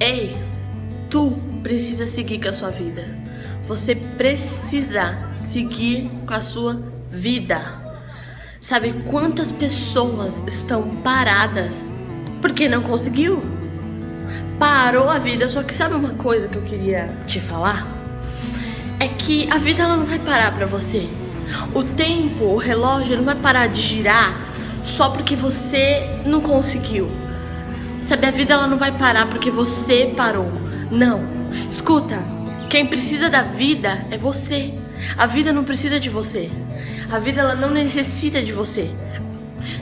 Ei, tu precisa seguir com a sua vida. Você precisa seguir com a sua vida. Sabe quantas pessoas estão paradas porque não conseguiu? Parou a vida. Só que sabe uma coisa que eu queria te falar? É que a vida ela não vai parar pra você. O tempo, o relógio não vai parar de girar só porque você não conseguiu. Sabe, a vida ela não vai parar porque você parou. Não. Escuta, quem precisa da vida é você. A vida não precisa de você. A vida ela não necessita de você.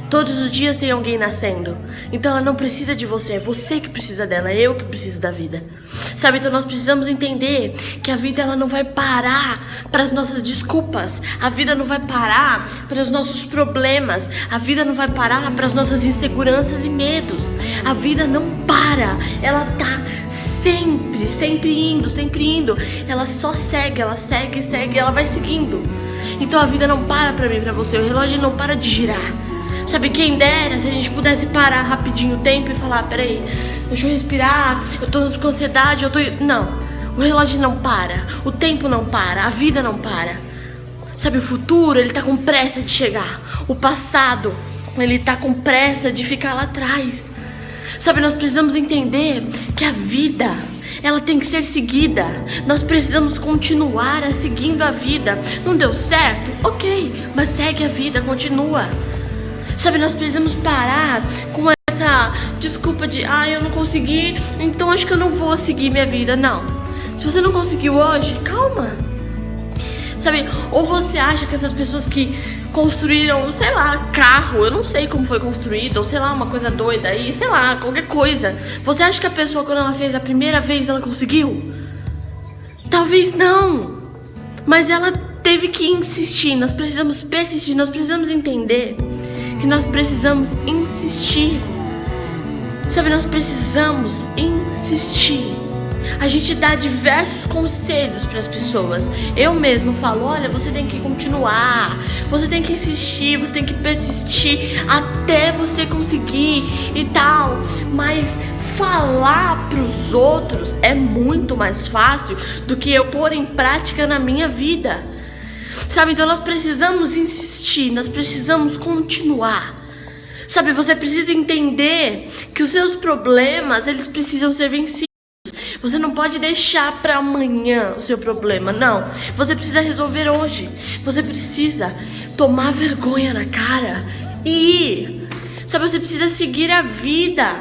Todos os dias tem alguém nascendo. Então ela não precisa de você. É você que precisa dela. É eu que preciso da vida. Sabe, então nós precisamos entender que a vida ela não vai parar para as nossas desculpas. A vida não vai parar para os nossos problemas. A vida não vai parar para as nossas inseguranças e medos. A vida não para. Ela tá sempre indo. Ela só segue, ela vai seguindo. Então a vida não para pra mim e pra você. O relógio não para de girar. Sabe, quem dera se a gente pudesse parar rapidinho o tempo e falar: peraí, deixa eu respirar, eu tô com ansiedade, Não, o relógio não para, o tempo não para, a vida não para. Sabe, o futuro, ele tá com pressa de chegar. O passado, ele tá com pressa de ficar lá atrás. Sabe, nós precisamos entender que a vida, ela tem que ser seguida. Nós precisamos continuar seguindo a vida. Não deu certo? Ok, mas segue a vida, continua. Sabe, nós precisamos parar com essa desculpa de eu não consegui, então acho que eu não vou seguir minha vida. Não, se você não conseguiu hoje, calma. Sabe, ou você acha que essas pessoas que construíram, sei lá, carro, eu não sei como foi construído, ou sei lá, uma coisa doida aí, sei lá, qualquer coisa. Você acha que a pessoa, quando ela fez a primeira vez, ela conseguiu? Talvez não, mas ela teve que insistir. Nós precisamos persistir, nós precisamos entender que nós precisamos insistir. Sabe, nós precisamos insistir. A gente dá diversos conselhos para as pessoas. Eu mesmo falo: olha, você tem que continuar, você tem que insistir, você tem que persistir até você conseguir e tal. Mas falar para os outros é muito mais fácil do que eu pôr em prática na minha vida. Sabe, então nós precisamos insistir, nós precisamos continuar. Sabe, você precisa entender que os seus problemas, eles precisam ser vencidos. Você não pode deixar para amanhã o seu problema, não. Você precisa resolver hoje. Você precisa tomar vergonha na cara e ir. Sabe, você precisa seguir a vida.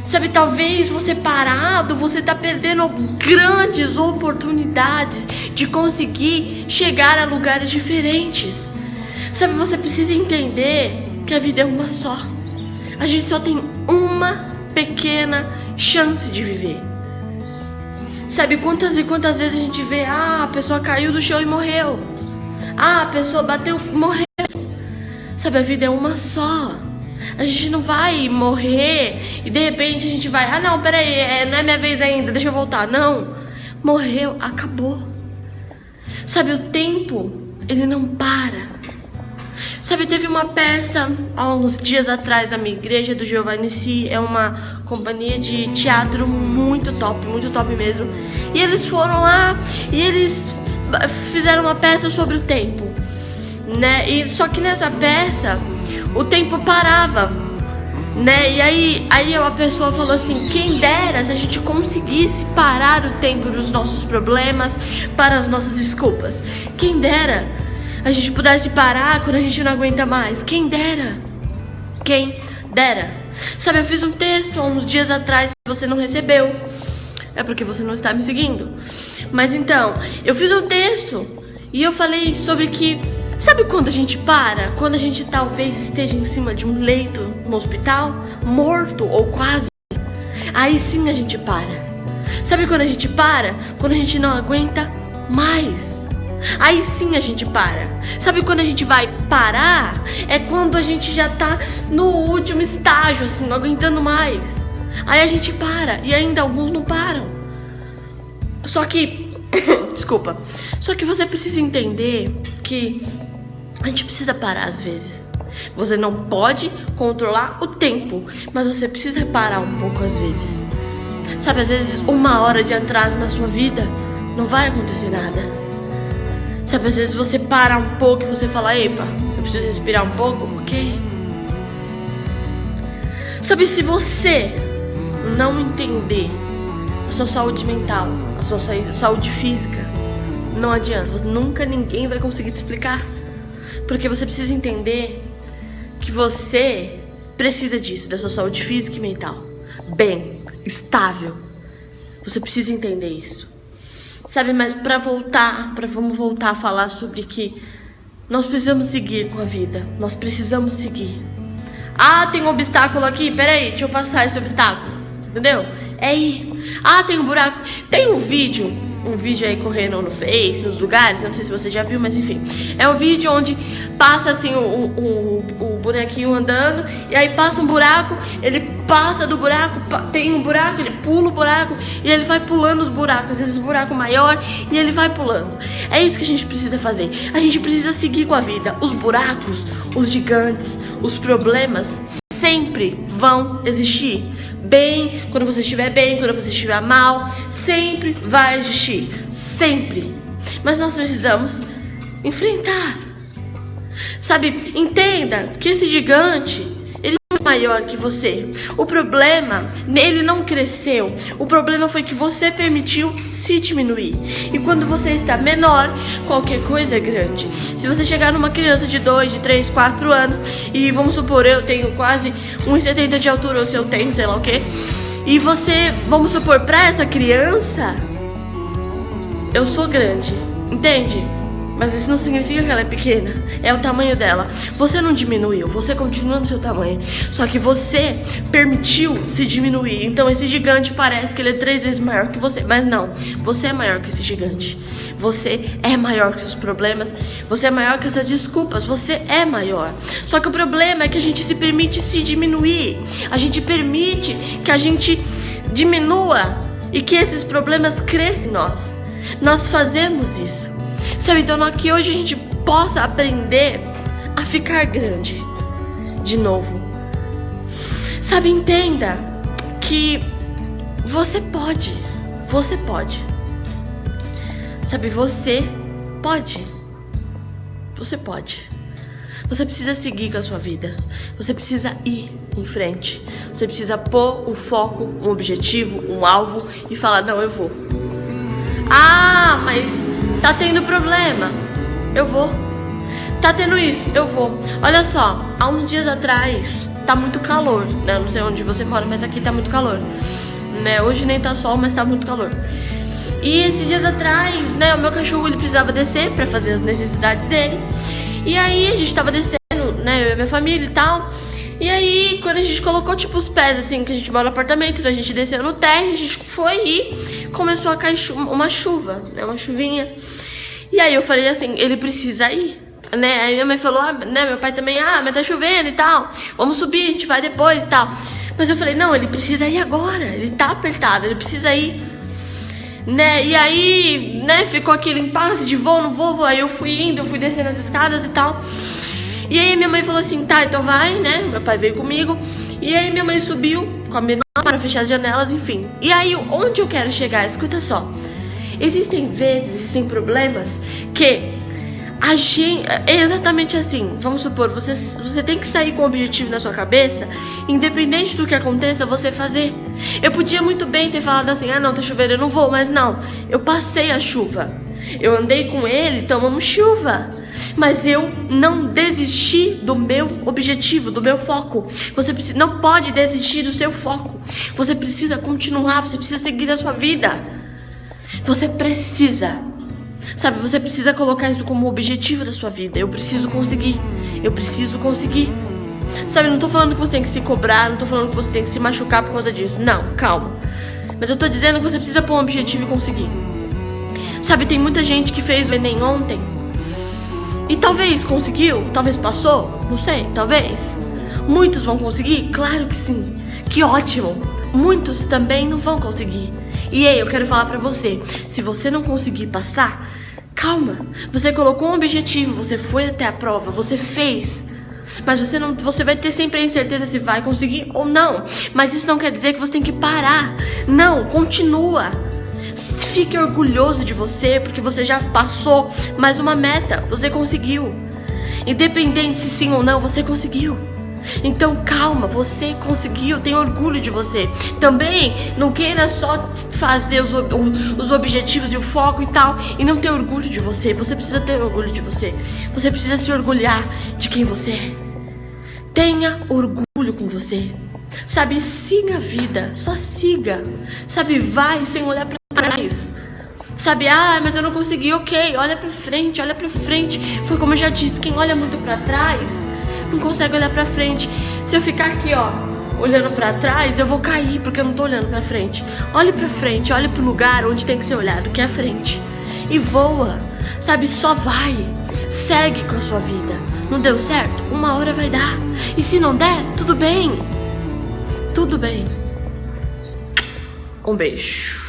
Sabe, talvez você parado, você tá perdendo grandes oportunidades de conseguir chegar a lugares diferentes. Sabe, você precisa entender que a vida é uma só. A gente só tem uma pequena chance de viver. Sabe, quantas e quantas vezes a gente vê: a pessoa caiu do chão e morreu. A pessoa bateu, morreu. Sabe, a vida é uma só. A gente não vai morrer e de repente a gente vai: não, peraí, não é minha vez ainda, deixa eu voltar. Não, morreu, acabou. Sabe, o tempo, ele não para. Sabe, teve uma peça há uns dias atrás na minha igreja, do Giovanni Si. É uma companhia de teatro muito top mesmo. E eles foram lá e eles fizeram uma peça sobre o tempo, né? E só que nessa peça o tempo parava, né? E aí a pessoa falou assim: quem dera se a gente conseguisse parar o tempo dos nossos problemas, para as nossas desculpas. Quem dera a gente pudesse parar quando a gente não aguenta mais. Quem dera. Quem dera. Sabe, eu fiz um texto há uns dias atrás. Se você não recebeu, é porque você não está me seguindo. Mas então, eu fiz um texto e eu falei sobre que, sabe quando a gente para? Quando a gente talvez esteja em cima de um leito no hospital, morto ou quase. Aí sim a gente para. Sabe quando a gente para? Quando a gente não aguenta mais. Aí sim a gente para. Sabe quando a gente vai parar? É quando a gente já tá no último estágio, assim, não aguentando mais. Aí a gente para. E ainda alguns não param. Só que desculpa. Só que você precisa entender que a gente precisa parar às vezes. Você não pode controlar o tempo, mas você precisa parar um pouco às vezes. Sabe, às vezes 1 hora de atraso na sua vida não vai acontecer nada. Sabe, às vezes você para um pouco e você fala, epa, eu preciso respirar um pouco, ok? Sabe, se você não entender a sua saúde mental, a sua saúde física, não adianta, nunca ninguém vai conseguir te explicar. Porque você precisa entender que você precisa disso, da sua saúde física e mental. Bem, estável. Você precisa entender isso. Sabe, mas vamos voltar a falar sobre que nós precisamos seguir com a vida. Nós precisamos seguir. Ah, tem um obstáculo aqui, peraí, deixa eu passar esse obstáculo. Entendeu? É ir. Ah, tem um buraco. Tem um vídeo aí correndo no Face, nos lugares, não sei se você já viu, mas enfim. É um vídeo onde passa assim o bonequinho andando, e aí passa um buraco, ele passa do buraco, tem um buraco, ele pula o buraco, e ele vai pulando os buracos, às vezes o buraco maior, e ele vai pulando. É isso que a gente precisa fazer. A gente precisa seguir com a vida. Os buracos, os gigantes, os problemas sempre vão existir. Bem, quando você estiver bem, quando você estiver mal, sempre vai existir, sempre. Mas nós precisamos enfrentar. Sabe, entenda que esse gigante, ele não é maior que você. O problema, ele não cresceu. O problema foi que você permitiu se diminuir. E quando você está menor, qualquer coisa é grande. Se você chegar numa criança de 2, de 3, 4 anos, e vamos supor, eu tenho quase 1,70 de altura, ou se eu tenho, sei lá o quê, e você, vamos supor, pra essa criança, eu sou grande, entende? Mas isso não significa que ela é pequena. É o tamanho dela. Você não diminuiu, você continua no seu tamanho. Só que você permitiu se diminuir. Então esse gigante parece que ele é 3 vezes maior que você. Mas não, você é maior que esse gigante. Você é maior que os problemas. Você é maior que essas desculpas. Você é maior. Só que o problema é que a gente se permite se diminuir. A gente permite que a gente diminua e que esses problemas cresçam em nós. Nós fazemos isso. Sabe, então que hoje a gente possa aprender a ficar grande de novo. Sabe, entenda que você pode. Você pode. Sabe, você pode. Você pode. Você precisa seguir com a sua vida. Você precisa ir em frente. Você precisa pôr um foco, um objetivo, um alvo e falar, não, eu vou. Ah, mas tá tendo problema, eu vou. Tá tendo isso, eu vou. Olha só, há uns dias atrás tá muito calor, né? Eu não sei onde você mora, mas aqui tá muito calor, né? Hoje nem tá sol, mas tá muito calor. E esses dias atrás, né, o meu cachorro ele precisava descer pra fazer as necessidades dele. E aí a gente tava descendo, né, eu e a minha família e tal. E aí, quando a gente colocou, tipo, os pés, assim, que a gente mora no apartamento, a gente desceu no térreo, a gente foi e começou a cair uma chuva, né, uma chuvinha. E aí eu falei assim, ele precisa ir, né, aí minha mãe falou, né, meu pai também, mas tá chovendo e tal, vamos subir, a gente vai depois e tal. Mas eu falei, não, ele precisa ir agora, ele tá apertado, ele precisa ir, né, e aí, né, ficou aquele impasse de vou, não vou, aí eu fui indo, eu fui descendo as escadas e tal. E aí minha mãe falou assim, tá, então vai, né? Meu pai veio comigo. E aí minha mãe subiu com a minha irmã para fechar as janelas, enfim. E aí, onde eu quero chegar? Escuta só. Existem vezes, existem problemas que a gente... É exatamente assim. Vamos supor, você tem que sair com o objetivo na sua cabeça, independente do que aconteça, você fazer. Eu podia muito bem ter falado assim, não, tá chovendo, eu não vou. Mas não, eu passei a chuva. Eu andei com ele, tomamos chuva. Mas eu não desisti do meu objetivo, do meu foco. Você não pode desistir do seu foco. Você precisa continuar, você precisa seguir a sua vida. Você precisa. Sabe, você precisa colocar isso como objetivo da sua vida. Eu preciso conseguir. Eu preciso conseguir. Sabe, não tô falando que você tem que se cobrar, não tô falando que você tem que se machucar por causa disso. Não, calma. Mas eu tô dizendo que você precisa pôr um objetivo e conseguir. Sabe, tem muita gente que fez o Enem ontem e talvez conseguiu, talvez passou, não sei, talvez. Muitos vão conseguir? Claro que sim. Que ótimo. Muitos também não vão conseguir. E aí, eu quero falar pra você, se você não conseguir passar, calma. Você colocou um objetivo, você foi até a prova, você fez. Mas você vai ter sempre a incerteza se vai conseguir ou não. Mas isso não quer dizer que você tem que parar. Não, continua. Fique orgulhoso de você, porque você já passou mais uma meta. Você conseguiu. Independente se sim ou não, você conseguiu. Então calma, você conseguiu, tenha orgulho de você. Também não queira só fazer os objetivos e o foco e tal, e não ter orgulho de você. Você precisa ter orgulho de você. Você precisa se orgulhar de quem você é. Tenha orgulho com você. Sabe, siga a vida, só siga. Sabe, vai sem olhar pra trás. Sabe, mas eu não consegui, ok, olha pra frente, olha pra frente. Foi como eu já disse, quem olha muito pra trás não consegue olhar pra frente. Se eu ficar aqui, ó, olhando pra trás, eu vou cair, porque eu não tô olhando pra frente. Olhe pra frente, olhe pro lugar onde tem que ser olhado, que é a frente. E voa, sabe, só vai. Segue com a sua vida. Não deu certo? Uma hora vai dar. E se não der, tudo bem. Tudo bem. Um beijo.